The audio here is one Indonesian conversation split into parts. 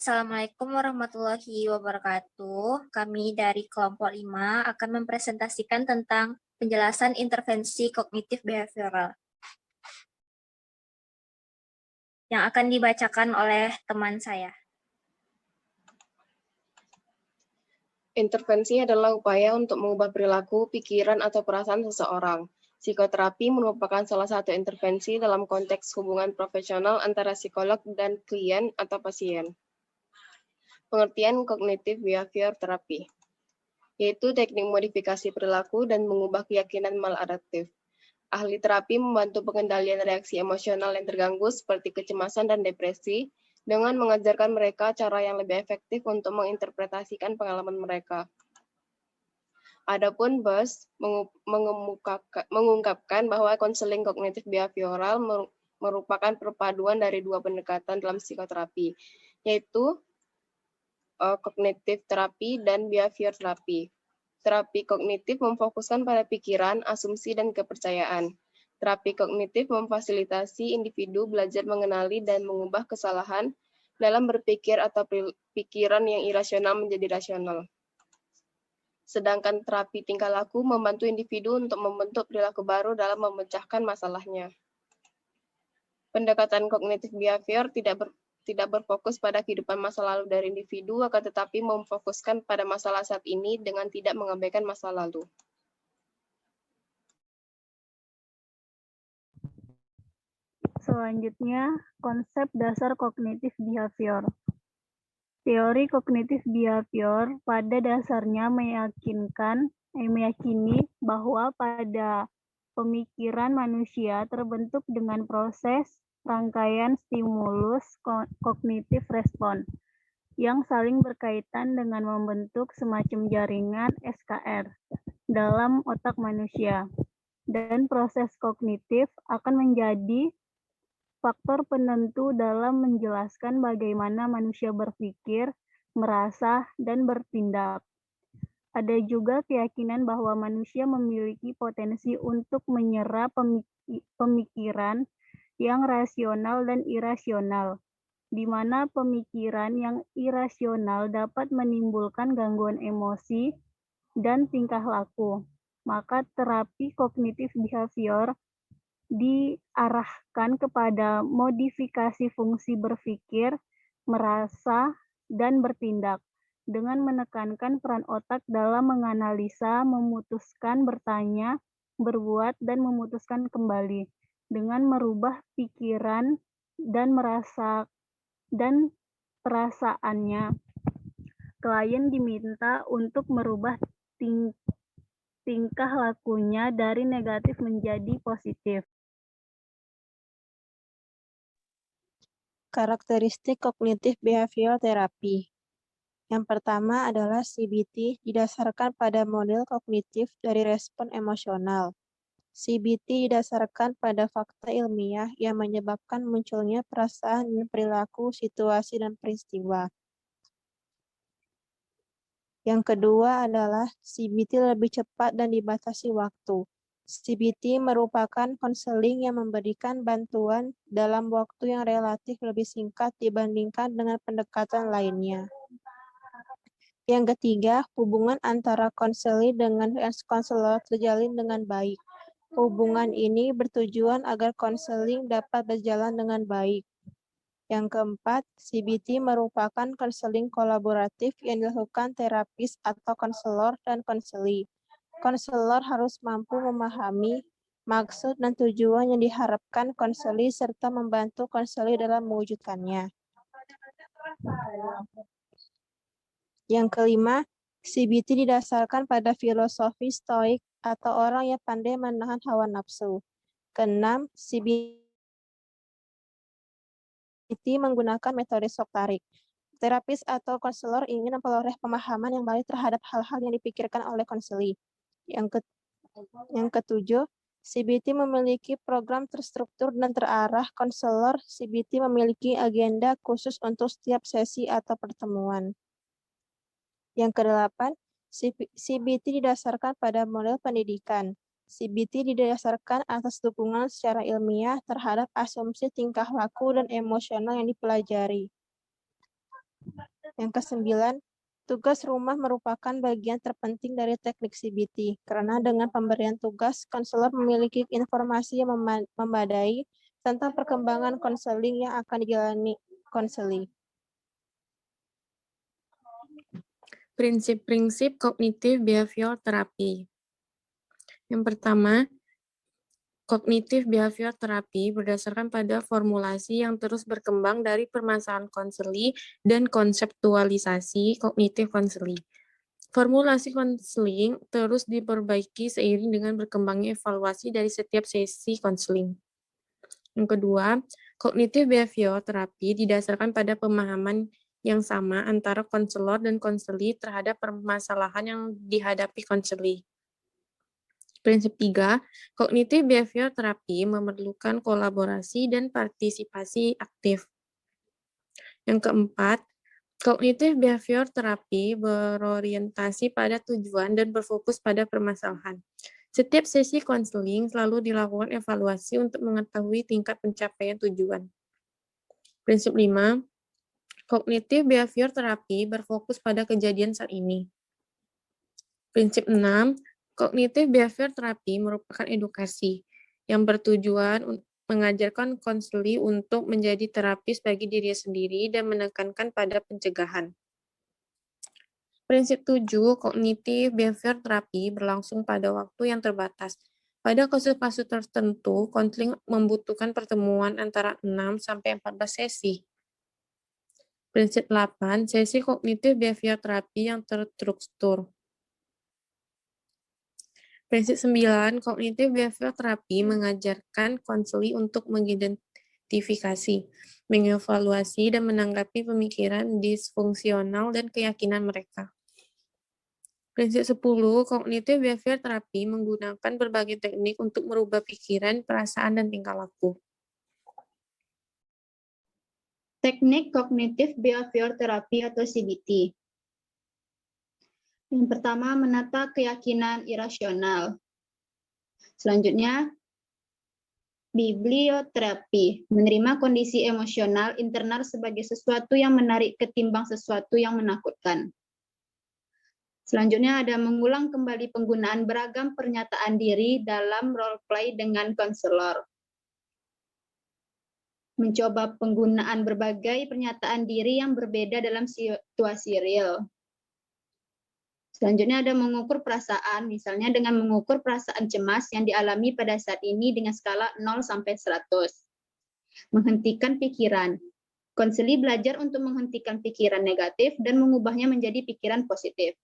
Assalamualaikum warahmatullahi wabarakatuh. Kami dari kelompok 5 akan mempresentasikan tentang penjelasan intervensi kognitif behavioral yang akan dibacakan oleh teman saya. Intervensi adalah upaya untuk mengubah perilaku, pikiran, atau perasaan seseorang. Psikoterapi merupakan salah satu intervensi dalam konteks hubungan profesional antara psikolog dan klien atau pasien. Pengertian kognitif behavior terapi, yaitu teknik modifikasi perilaku dan mengubah keyakinan maladaptif. Ahli terapi membantu pengendalian reaksi emosional yang terganggu seperti kecemasan dan depresi dengan mengajarkan mereka cara yang lebih efektif untuk menginterpretasikan pengalaman mereka. Adapun Buss mengungkapkan bahwa konseling kognitif behavioral merupakan perpaduan dari dua pendekatan dalam psikoterapi, yaitu kognitif terapi dan behavior terapi. Terapi kognitif memfokuskan pada pikiran, asumsi, dan kepercayaan. Terapi kognitif memfasilitasi individu belajar mengenali dan mengubah kesalahan dalam berpikir atau pikiran yang irasional menjadi rasional. Sedangkan terapi tingkah laku membantu individu untuk membentuk perilaku baru dalam memecahkan masalahnya. Pendekatan kognitif behavior tidak berfokus pada kehidupan masa lalu dari individu, akan tetapi memfokuskan pada masalah saat ini dengan tidak mengabaikan masa lalu. Selanjutnya, konsep dasar kognitif behavior. Teori kognitif behavior pada dasarnya meyakini bahwa pada pemikiran manusia terbentuk dengan proses rangkaian stimulus kognitif respon yang saling berkaitan dengan membentuk semacam jaringan SKR dalam otak manusia. Dan proses kognitif akan menjadi faktor penentu dalam menjelaskan bagaimana manusia berpikir, merasa, dan bertindak. Ada juga keyakinan bahwa manusia memiliki potensi untuk menyerap pemikiran yang rasional dan irasional, di mana pemikiran yang irasional dapat menimbulkan gangguan emosi dan tingkah laku. Maka terapi kognitif behavior diarahkan kepada modifikasi fungsi berpikir, merasa, dan bertindak dengan menekankan peran otak dalam menganalisa, memutuskan, bertanya, berbuat, dan memutuskan kembali dengan merubah pikiran dan perasaannya. Klien diminta untuk merubah tingkah lakunya dari negatif menjadi positif. Karakteristik kognitif behavior terapi. Yang pertama adalah CBT didasarkan pada model kognitif dari respon emosional. CBT didasarkan pada fakta ilmiah yang menyebabkan munculnya perasaan dan perilaku, situasi, dan peristiwa. Yang kedua adalah CBT lebih cepat dan dibatasi waktu. CBT merupakan konseling yang memberikan bantuan dalam waktu yang relatif lebih singkat dibandingkan dengan pendekatan lainnya. Yang ketiga, hubungan antara konselor dengan konselor terjalin dengan baik. Hubungan ini bertujuan agar konseling dapat berjalan dengan baik. Yang keempat, CBT merupakan konseling kolaboratif yang dilakukan terapis atau konselor dan konseli. Konselor harus mampu memahami maksud dan tujuan yang diharapkan konseli serta membantu konseli dalam mewujudkannya. Yang kelima, CBT didasarkan pada filosofi stoik atau orang yang pandai menahan hawa nafsu. Keenam, CBT menggunakan metode shock tarik. Terapis atau konselor ingin memperoleh pemahaman yang baik terhadap hal-hal yang dipikirkan oleh konseli. Yang ketujuh, CBT memiliki program terstruktur dan terarah. Konselor CBT memiliki agenda khusus untuk setiap sesi atau pertemuan. Yang kedelapan, CBT didasarkan pada model pendidikan. CBT didasarkan atas dukungan secara ilmiah terhadap asumsi tingkah laku dan emosional yang dipelajari. Yang kesembilan, tugas rumah merupakan bagian terpenting dari teknik CBT, karena dengan pemberian tugas, konselor memiliki informasi yang memadai tentang perkembangan konseling yang akan dijalani konseling. Prinsip-prinsip kognitif behavior terapi. Yang pertama, kognitif behavior terapi berdasarkan pada formulasi yang terus berkembang dari permasalahan konseli dan konseptualisasi kognitif konseli. Formulasi konseling terus diperbaiki seiring dengan berkembangnya evaluasi dari setiap sesi konseling. Yang kedua, kognitif behavior terapi didasarkan pada pemahaman yang sama antara konselor dan konseli terhadap permasalahan yang dihadapi konseli. Prinsip 3, kognitif behavior terapi memerlukan kolaborasi dan partisipasi aktif. Yang keempat, kognitif behavior terapi berorientasi pada tujuan dan berfokus pada permasalahan. Setiap sesi konseling selalu dilakukan evaluasi untuk mengetahui tingkat pencapaian tujuan. Prinsip 5, kognitif behavior terapi berfokus pada kejadian saat ini. Prinsip 6, kognitif behavior terapi merupakan edukasi yang bertujuan mengajarkan konseli untuk menjadi terapis bagi diri sendiri dan menekankan pada pencegahan. Prinsip 7, kognitif behavior terapi berlangsung pada waktu yang terbatas. Pada kasus-kasus tertentu, konseling membutuhkan pertemuan antara 6-14 sesi. Prinsip 8, sesi kognitif behavior terapi yang terstruktur. Prinsip 9, kognitif behavior terapi mengajarkan konseli untuk mengidentifikasi, mengevaluasi, dan menanggapi pemikiran disfungsional dan keyakinan mereka. Prinsip 10, kognitif behavior terapi menggunakan berbagai teknik untuk merubah pikiran, perasaan, dan tingkah laku. Teknik kognitif behavior terapi atau CBT. Yang pertama, menata keyakinan irasional. Selanjutnya, biblioterapi, menerima kondisi emosional internal sebagai sesuatu yang menarik ketimbang sesuatu yang menakutkan. Selanjutnya ada mengulang kembali penggunaan beragam pernyataan diri dalam role play dengan konselor. Mencoba penggunaan berbagai pernyataan diri yang berbeda dalam situasi real. Selanjutnya ada mengukur perasaan, misalnya dengan mengukur perasaan cemas yang dialami pada saat ini dengan skala 0-100. Menghentikan pikiran. Konseli belajar untuk menghentikan pikiran negatif dan mengubahnya menjadi pikiran positif.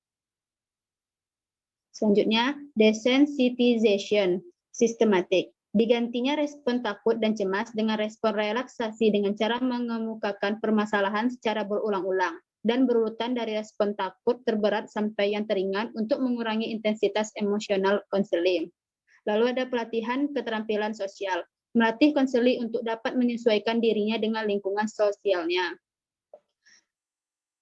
Selanjutnya, desensitization, sistematik. Digantinya respon takut dan cemas dengan respon relaksasi dengan cara mengemukakan permasalahan secara berulang-ulang dan berurutan dari respon takut terberat sampai yang teringan untuk mengurangi intensitas emosional konseling. Lalu ada pelatihan keterampilan sosial, melatih konseli untuk dapat menyesuaikan dirinya dengan lingkungan sosialnya.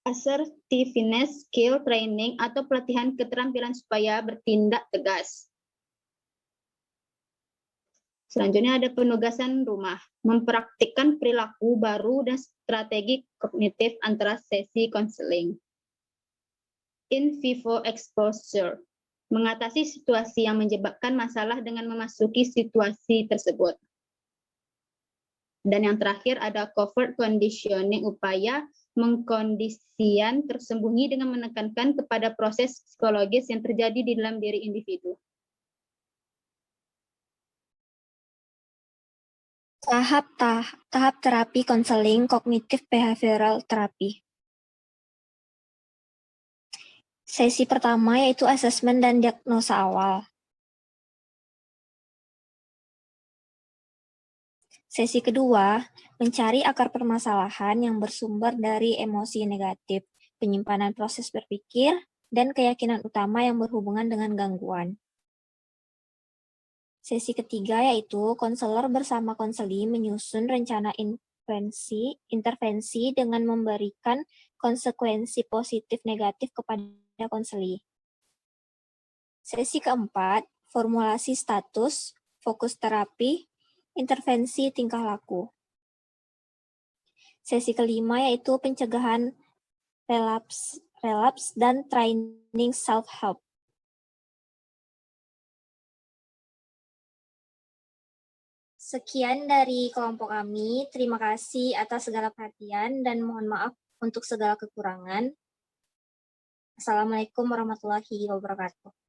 Assertiveness skill training atau pelatihan keterampilan supaya bertindak tegas. Selanjutnya ada penugasan rumah, mempraktikkan perilaku baru dan strategi kognitif antara sesi konseling. In vivo exposure, mengatasi situasi yang menyebabkan masalah dengan memasuki situasi tersebut. Dan yang terakhir ada covert conditioning, upaya mengkondisian tersembunyi dengan menekankan kepada proses psikologis yang terjadi di dalam diri individu. Tahap terapi konseling kognitif behavioral terapi. Sesi pertama yaitu asesmen dan diagnosa awal. Sesi kedua, mencari akar permasalahan yang bersumber dari emosi negatif, penyimpanan proses berpikir, dan keyakinan utama yang berhubungan dengan gangguan. Sesi ketiga yaitu konselor bersama konseli menyusun rencana intervensi dengan memberikan konsekuensi positif negatif kepada konseli. Sesi keempat, formulasi status, fokus terapi, intervensi tingkah laku. Sesi kelima yaitu pencegahan relapse, dan training self-help. Sekian dari kelompok kami. Terima kasih atas segala perhatian dan mohon maaf untuk segala kekurangan. Assalamualaikum warahmatullahi wabarakatuh.